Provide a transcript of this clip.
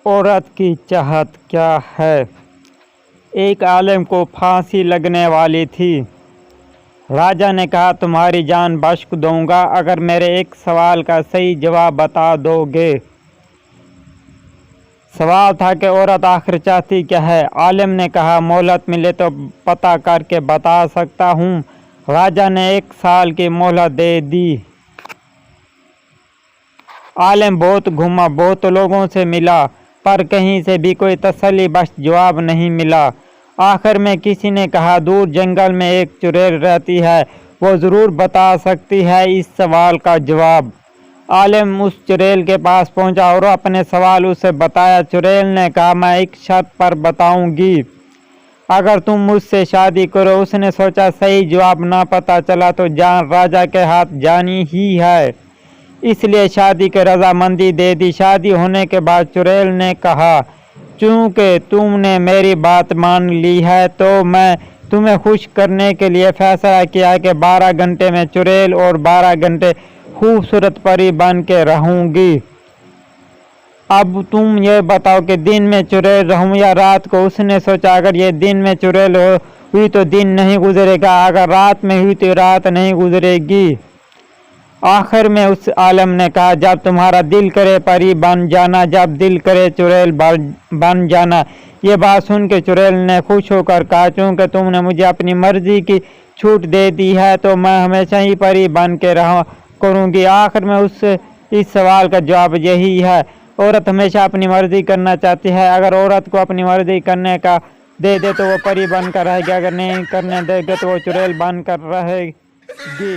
عورت کی چاہت کیا ہے؟ ایک عالم کو پھانسی لگنے والی تھی۔ راجا نے کہا تمہاری جان بخش دوں گا اگر میرے ایک سوال کا صحیح جواب بتا دو گے۔ سوال تھا کہ عورت آخر چاہتی کیا ہے؟ عالم نے کہا مہلت ملے تو پتہ کر کے بتا سکتا ہوں۔ راجا نے 1 سال کی مہلت دے دی۔ عالم بہت گھوما، بہت لوگوں سے ملا، پر کہیں سے بھی کوئی تسلی بخش جواب نہیں ملا۔ آخر میں کسی نے کہا دور جنگل میں ایک چڑیل رہتی ہے، وہ ضرور بتا سکتی ہے اس سوال کا جواب۔ عالم اس چڑیل کے پاس پہنچا اور اپنے سوال اسے بتایا۔ چڑیل نے کہا میں ایک شرط پر بتاؤں گی، اگر تم مجھ سے شادی کرو۔ اس نے سوچا صحیح جواب نہ پتہ چلا تو جان راجا کے ہاتھ جانی ہی ہے، اس لیے شادی کی رضامندی دے دی۔ شادی ہونے کے بعد چڑیل نے کہا چونکہ تم نے میری بات مان لی ہے تو میں تمہیں خوش کرنے کے لیے فیصلہ کیا کہ 12 گھنٹے میں چڑیل اور 12 گھنٹے خوبصورت پری بن کے رہوں گی۔ اب تم یہ بتاؤ کہ دن میں چڑیل رہوں یا رات کو۔ اس نے سوچا اگر یہ دن میں چڑیل ہوئی تو دن نہیں گزرے گا، اگر رات میں ہوئی تو رات نہیں گزرے گی۔ آخر میں اس عالم نے کہا جب تمہارا دل کرے پری بن جانا، جب دل کرے چڑیل بن جانا۔ یہ بات سن کے چڑیل نے خوش ہو کر کہا چونکہ تم نے مجھے اپنی مرضی کی چھوٹ دے دی ہے تو میں ہمیشہ ہی پری بن کے رہا کروں گی۔ آخر میں اس سوال کا جواب یہی ہے، عورت ہمیشہ اپنی مرضی کرنا چاہتی ہے۔ اگر عورت کو اپنی مرضی کرنے کا دے دے تو وہ پری بن کر رہے گی، اگر نہیں کرنے دے گے تو وہ چڑیل بن کر رہے گی۔